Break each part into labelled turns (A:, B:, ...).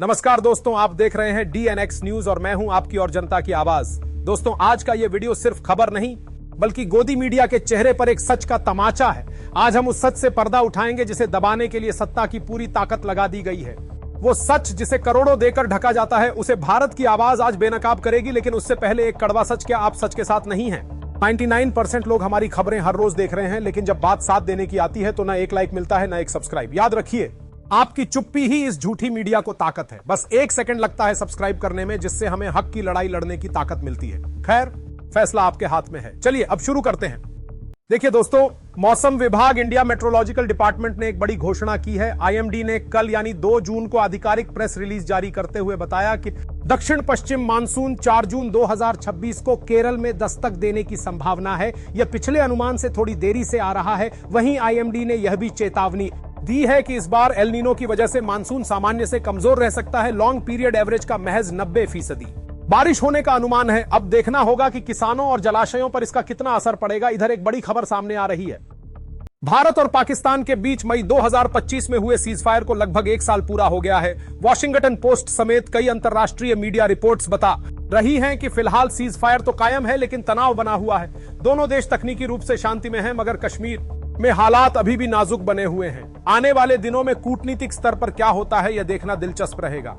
A: नमस्कार दोस्तों, आप देख रहे हैं DNX न्यूज और मैं हूं आपकी और जनता की आवाज। दोस्तों, आज का यह वीडियो सिर्फ खबर नहीं बल्कि गोदी मीडिया के चेहरे पर एक सच का तमाचा है। आज हम उस सच से पर्दा उठाएंगे जिसे दबाने के लिए सत्ता की पूरी ताकत लगा दी गई है। वो सच जिसे करोड़ों देकर ढका जाता है, उसे भारत की आवाज आज बेनकाब करेगी। लेकिन उससे पहले एक कड़वा सच, क्या आप सच के साथ नहीं हैं? 99% लोग हमारी खबरें हर रोज देख रहे हैं, लेकिन जब बात साथ देने की आती है तो ना एक लाइक मिलता है ना एक सब्सक्राइब। याद रखिए, आपकी चुप्पी ही इस झूठी मीडिया को ताकत है। बस 1 सेकंड लगता है सब्सक्राइब करने में, जिससे हमें हक की लड़ाई लड़ने की ताकत मिलती है। खैर, फैसला आपके हाथ में है। चलिए अब शुरू करते हैं। देखिए दोस्तों, मौसम विभाग इंडिया मेट्रोलॉजिकल डिपार्टमेंट ने एक बड़ी घोषणा की है। IMD ने कल यानी 2 जून को आधिकारिक प्रेस रिलीज जारी करते हुए बताया कि दक्षिण पश्चिम मानसून 4 जून 2026 को केरल में दस्तक देने की संभावना है। यह पिछले अनुमान से थोड़ी देरी से आ रहा है। वहीं IMD ने यह भी चेतावनी दी है कि इस बार एल नीनो की वजह से मानसून सामान्य से कमजोर रह सकता है। लॉन्ग पीरियड एवरेज का महज 90% बारिश होने का अनुमान है। अब देखना होगा कि किसानों और जलाशयों पर इसका कितना असर पड़ेगा। इधर एक बड़ी खबर सामने आ रही है। भारत और पाकिस्तान के बीच मई 2025 में हुए सीजफायर को लगभग 1 साल पूरा हो गया है। वॉशिंगटन पोस्ट समेत कई अंतर्राष्ट्रीय मीडिया रिपोर्ट्स बता रही हैं कि फिलहाल सीजफायर तो कायम है, लेकिन तनाव बना हुआ है। दोनों देश तकनीकी रूप से शांति में हैं, मगर कश्मीर में हालात अभी भी नाजुक बने हुए हैं। आने वाले दिनों में कूटनीतिक स्तर पर क्या होता है, यह देखना दिलचस्प रहेगा।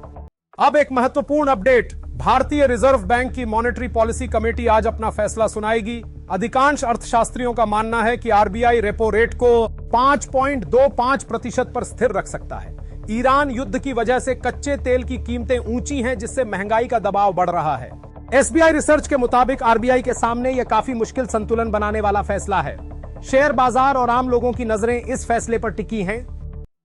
A: अब एक महत्वपूर्ण अपडेट। भारतीय रिजर्व बैंक की मॉनेटरी पॉलिसी कमेटी आज अपना फैसला सुनाएगी। अधिकांश अर्थशास्त्रियों का मानना है कि RBI रेपो रेट को 5.25% पर स्थिर रख सकता है। ईरान युद्ध की वजह से कच्चे तेल की कीमतें ऊंची हैं, जिससे महंगाई का दबाव बढ़ रहा है। SBI रिसर्च के मुताबिक RBI के सामने यह काफी मुश्किल संतुलन बनाने वाला फैसला है। शेयर बाजार और आम लोगों की नजरें इस फैसले पर टिकी हैं।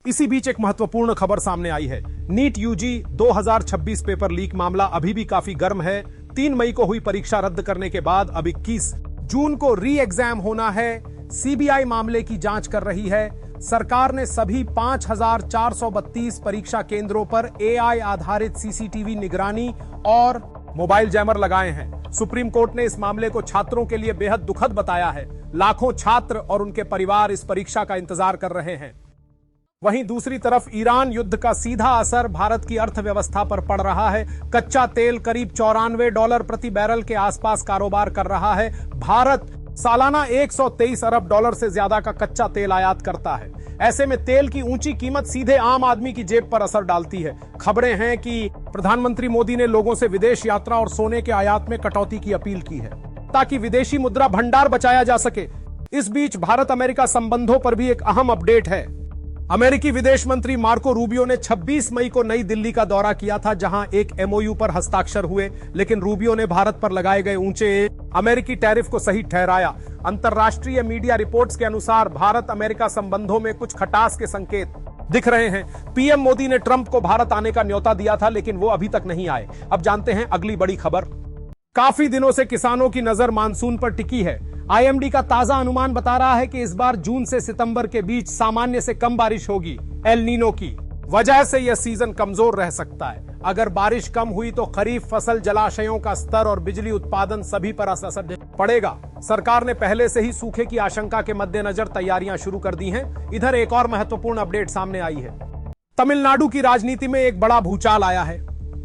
A: इसी बीच एक महत्वपूर्ण खबर सामने आई है। नीट UG 2026 पेपर लीक मामला अभी भी काफी गर्म है। 3 मई को हुई परीक्षा रद्द करने के बाद अब 21 जून को री एग्जाम होना है। CBI मामले की जांच कर रही है। सरकार ने सभी 5432 परीक्षा केंद्रों पर AI आधारित CCTV निगरानी और मोबाइल जैमर लगाए हैं। सुप्रीम कोर्ट ने इस मामले को छात्रों के लिए बेहद दुखद बताया है। लाखों छात्र और उनके परिवार इस परीक्षा का इंतजार कर रहे हैं। वहीं दूसरी तरफ ईरान युद्ध का सीधा असर भारत की अर्थव्यवस्था पर पड़ रहा है। कच्चा तेल करीब $94 प्रति बैरल के आसपास कारोबार कर रहा है। भारत सालाना $123 अरब से ज्यादा का कच्चा तेल आयात करता है। ऐसे में तेल की ऊंची कीमत सीधे आम आदमी की जेब पर असर डालती है। खबरें हैं कि प्रधानमंत्री मोदी ने लोगों से विदेश यात्रा और सोने के आयात में कटौती की अपील की है, ताकि विदेशी मुद्रा भंडार बचाया जा सके। इस बीच भारत अमेरिका संबंधों पर भी एक अहम अपडेट है। अमेरिकी विदेश मंत्री मार्को रूबियो ने 26 मई को नई दिल्ली का दौरा किया था, जहां एक MOU पर हस्ताक्षर हुए। लेकिन रूबियो ने भारत पर लगाए गए ऊंचे अमेरिकी टैरिफ को सही ठहराया। अंतर्राष्ट्रीय मीडिया रिपोर्ट्स के अनुसार भारत अमेरिका संबंधों में कुछ खटास के संकेत दिख रहे हैं। PM मोदी ने ट्रंप को भारत आने का न्योता दिया था, लेकिन वो अभी तक नहीं आए। अब जानते हैं अगली बड़ी खबर। काफी दिनों से किसानों की नजर मानसून पर टिकी है। IMD का ताजा अनुमान बता रहा है कि इस बार जून से सितंबर के बीच सामान्य से कम बारिश होगी। एल नीनो की वजह से यह सीजन कमजोर रह सकता है। अगर बारिश कम हुई तो खरीफ फसल, जलाशयों का स्तर और बिजली उत्पादन सभी पर असर पड़ेगा। सरकार ने पहले से ही सूखे की आशंका के मद्देनजर तैयारियां शुरू कर दी हैं। इधर एक और महत्वपूर्ण अपडेट सामने आई है। तमिलनाडु की राजनीति में एक बड़ा भूचाल आया है।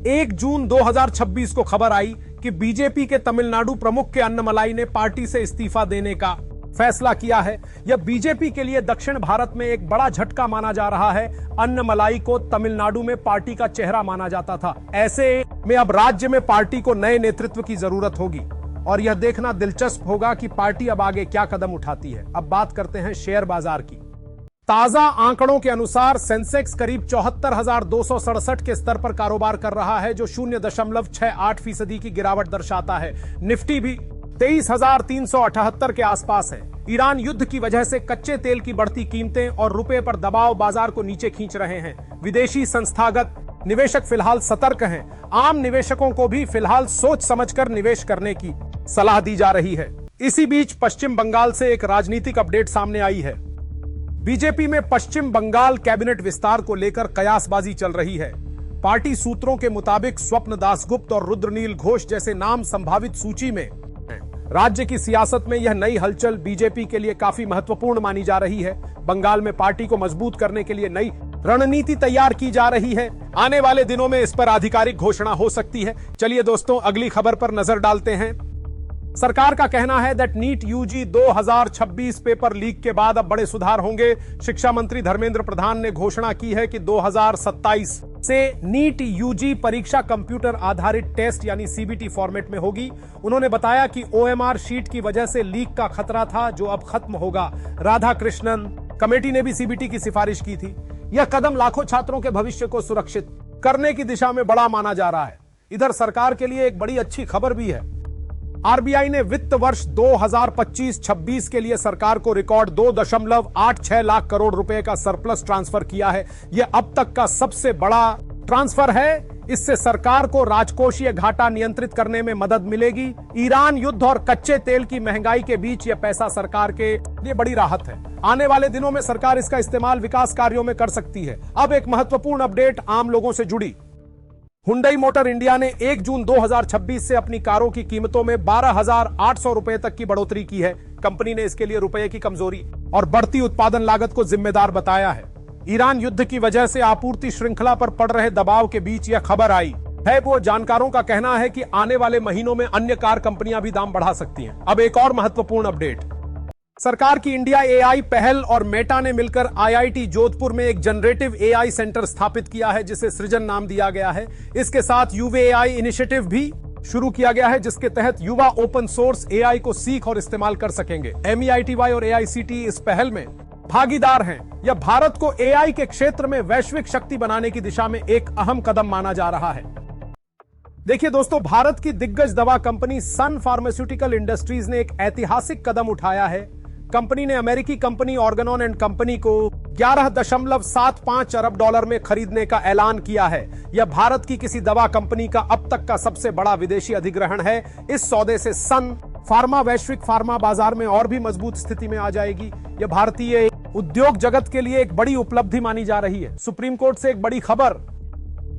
A: 1 जून 2026 को खबर आई कि बीजेपी के तमिलनाडु प्रमुख के अन्नमलाई ने पार्टी से इस्तीफा देने का फैसला किया है। यह बीजेपी के लिए दक्षिण भारत में एक बड़ा झटका माना जा रहा है। अन्नमलाई को तमिलनाडु में पार्टी का चेहरा माना जाता था। ऐसे में अब राज्य में पार्टी को नए नेतृत्व की जरूरत होगी और यह देखना दिलचस्प होगा कि पार्टी अब आगे क्या कदम उठाती है। अब बात करते हैं शेयर बाजार की। ताजा आंकड़ों के अनुसार सेंसेक्स करीब 74,267 के स्तर पर कारोबार कर रहा है, जो 0.68% की गिरावट दर्शाता है। निफ्टी भी 23,378 के आसपास है। ईरान युद्ध की वजह से कच्चे तेल की बढ़ती कीमतें और रुपए पर दबाव बाजार को नीचे खींच रहे हैं। विदेशी संस्थागत निवेशक फिलहाल सतर्क हैं। आम निवेशकों को भी फिलहाल सोच समझकर निवेश करने की सलाह दी जा रही है। इसी बीच पश्चिम बंगाल से एक राजनीतिक अपडेट सामने आई है। बीजेपी में पश्चिम बंगाल कैबिनेट विस्तार को लेकर कयासबाजी चल रही है। पार्टी सूत्रों के मुताबिक स्वप्न दासगुप्त और रुद्रनील घोष जैसे नाम संभावित सूची में हैं। राज्य की सियासत में यह नई हलचल बीजेपी के लिए काफी महत्वपूर्ण मानी जा रही है। बंगाल में पार्टी को मजबूत करने के लिए नई रणनीति तैयार की जा रही है। आने वाले दिनों में इस पर आधिकारिक घोषणा हो सकती है। चलिए दोस्तों, अगली खबर पर नजर डालते हैं। सरकार का कहना है that NEET UG 2026 paper leak के बाद अब बड़े सुधार होंगे। शिक्षा मंत्री धर्मेंद्र प्रधान ने घोषणा की है कि 2027 से नीट यूजी परीक्षा कंप्यूटर आधारित टेस्ट यानी सीबीटी फॉर्मेट में होगी। उन्होंने बताया कि ओएमआर शीट की वजह से लीक का खतरा था, जो अब खत्म होगा। राधाकृष्णन कमेटी ने भी सीबीटी की सिफारिश की थी। यह कदम लाखों छात्रों के भविष्य को सुरक्षित करने की दिशा में बड़ा माना जा रहा है। इधर सरकार के लिए एक बड़ी अच्छी खबर भी है। आरबीआई ने वित्त वर्ष 2025-26 के लिए सरकार को रिकॉर्ड 2.86 लाख करोड़ रुपए का सरप्लस ट्रांसफर किया है। यह अब तक का सबसे बड़ा ट्रांसफर है। इससे सरकार को राजकोषीय घाटा नियंत्रित करने में मदद मिलेगी। ईरान युद्ध और कच्चे तेल की महंगाई के बीच यह पैसा सरकार के लिए बड़ी राहत है। आने वाले दिनों में सरकार इसका इस्तेमाल विकास कार्यों में कर सकती है। अब एक महत्वपूर्ण अपडेट आम लोगों से जुड़ी। हुंडई मोटर इंडिया ने 1 जून 2026 से अपनी कारों की कीमतों में 12,800 रुपए तक की बढ़ोतरी की है। कंपनी ने इसके लिए रुपए की कमजोरी और बढ़ती उत्पादन लागत को जिम्मेदार बताया है। ईरान युद्ध की वजह से आपूर्ति श्रृंखला पर पड़ रहे दबाव के बीच यह खबर आई है। वो जानकारों का कहना है कि आने वाले महीनों में अन्य कार कंपनियां भी दाम बढ़ा सकती हैं। अब एक और महत्वपूर्ण अपडेट। सरकार की इंडिया एआई पहल और मेटा ने मिलकर आईआईटी जोधपुर में एक जनरेटिव एआई सेंटर स्थापित किया है, जिसे सृजन नाम दिया गया है। इसके साथ युवा एआई इनिशिएटिव भी शुरू किया गया है, जिसके तहत युवा ओपन सोर्स एआई को सीख और इस्तेमाल कर सकेंगे। एमईआईटीवाई और एआईसीटी इस पहल में भागीदार हैं। यह भारत को एआई के क्षेत्र में वैश्विक शक्ति बनाने की दिशा में एक अहम कदम माना जा रहा है। देखिए दोस्तों, भारत की दिग्गज दवा कंपनी सन फार्मास्यूटिकल इंडस्ट्रीज ने एक ऐतिहासिक कदम उठाया है। कंपनी ने अमेरिकी कंपनी ऑर्गेनॉन एंड कंपनी को 11.75 अरब डॉलर में खरीदने का ऐलान किया है। यह भारत की किसी दवा कंपनी का अब तक का सबसे बड़ा विदेशी अधिग्रहण है। इस सौदे से सन फार्मा वैश्विक फार्मा बाजार में और भी मजबूत स्थिति में आ जाएगी। यह भारतीय उद्योग जगत के लिए एक बड़ी उपलब्धि मानी जा रही है। सुप्रीम कोर्ट से एक बड़ी खबर।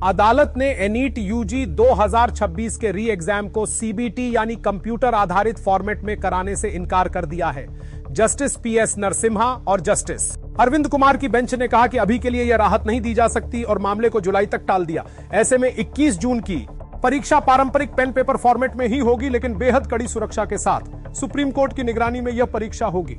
A: अदालत ने एनीट यूजी 2026 के री एग्जाम को सीबीटी यानी कंप्यूटर आधारित फॉर्मेट में कराने से इनकार कर दिया है। जस्टिस पीएस नरसिम्हा और जस्टिस अरविंद कुमार की बेंच ने कहा कि अभी के लिए यह राहत नहीं दी जा सकती और मामले को जुलाई तक टाल दिया। ऐसे में 21 जून की परीक्षा पारंपरिक पेन पेपर फॉर्मेट में ही होगी, लेकिन बेहद कड़ी सुरक्षा के साथ। सुप्रीम कोर्ट की निगरानी में यह परीक्षा होगी।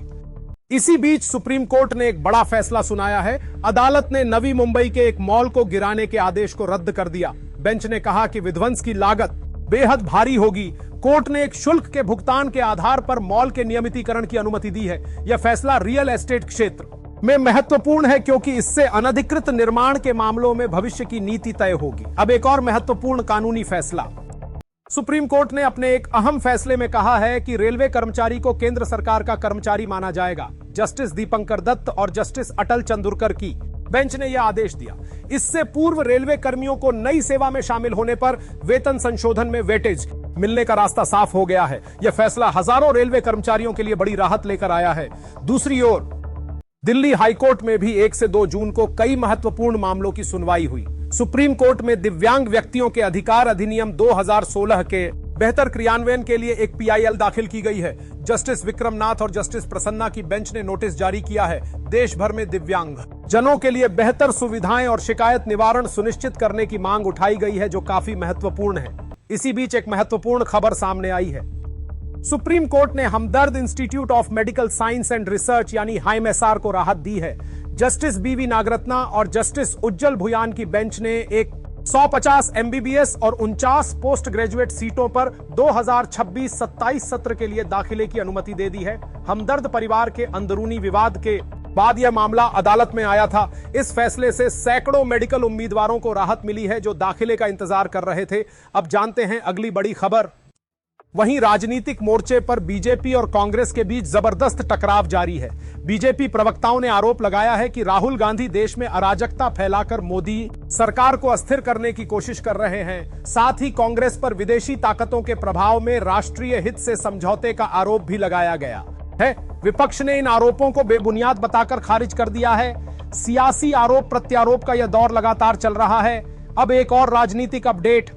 A: इसी बीच सुप्रीम कोर्ट ने एक बड़ा फैसला सुनाया है। अदालत ने नवी मुंबई के एक मॉल को गिराने के आदेश को रद्द कर दिया। बेंच ने कहा कि विध्वंस की लागत बेहद भारी होगी। कोर्ट ने एक शुल्क के भुगतान के आधार पर मॉल के नियमितीकरण की अनुमति दी है। यह फैसला रियल एस्टेट क्षेत्र में महत्वपूर्ण है, क्योंकि इससे अनधिकृत निर्माण के मामलों में भविष्य की नीति तय होगी। अब एक और महत्वपूर्ण कानूनी फैसला। सुप्रीम कोर्ट ने अपने एक अहम फैसले में कहा है कि रेलवे कर्मचारी को केंद्र सरकार का कर्मचारी माना जाएगा। जस्टिस दीपंकर दत्त और जस्टिस अटल चंदुरकर की बेंच ने यह आदेश दिया। इससे पूर्व रेलवे कर्मियों को नई सेवा में शामिल होने पर वेतन संशोधन में वेटेज मिलने का रास्ता साफ हो गया है। यह फैसला हजारों रेलवे कर्मचारियों के लिए बड़ी राहत लेकर आया है। दूसरी ओर दिल्ली हाईकोर्ट में भी 1 से 2 जून को कई महत्वपूर्ण मामलों की सुनवाई हुई। सुप्रीम कोर्ट में दिव्यांग व्यक्तियों के अधिकार अधिनियम 2016 के बेहतर क्रियान्वयन के लिए एक पीआईएल दाखिल की गई है। जस्टिस विक्रम नाथ और जस्टिस प्रसन्ना की बेंच ने नोटिस जारी किया है। देश भर में दिव्यांग जनों के लिए बेहतर सुविधाएं और शिकायत निवारण सुनिश्चित करने की मांग उठाई गई है, जो काफी महत्वपूर्ण है। इसी बीच एक महत्वपूर्ण खबर सामने आई है। सुप्रीम कोर्ट ने Hamdard institute of medical science and research यानी HIMSR को राहत दी है। जस्टिस बीवी नागरत्ना और जस्टिस उज्जवल भुयान की बेंच ने एक 150 MBBS और 49 पोस्ट ग्रेजुएट सीटों पर 2026-27 सत्र के लिए दाखिले की अनुमति दे दी है। हमदर्द परिवार के अंदरूनी विवाद के बाद यह मामला अदालत में आया था। इस फैसले से सैकड़ों मेडिकल उम्मीदवारों को राहत मिली है, जो दाखिले का इंतजार कर रहे थे। अब जानते हैं अगली बड़ी खबर। वहीं राजनीतिक मोर्चे पर बीजेपी और कांग्रेस के बीच जबरदस्त टकराव जारी है। बीजेपी प्रवक्ताओं ने आरोप लगाया है कि राहुल गांधी देश में अराजकता फैलाकर मोदी सरकार को अस्थिर करने की कोशिश कर रहे हैं। साथ ही कांग्रेस पर विदेशी ताकतों के प्रभाव में राष्ट्रीय हित से समझौते का आरोप भी लगाया गया है। विपक्ष ने इन आरोपों को बेबुनियाद बताकर खारिज कर दिया है। सियासी आरोप प्रत्यारोप का यह दौर लगातार चल रहा है। अब एक और राजनीतिक अपडेट।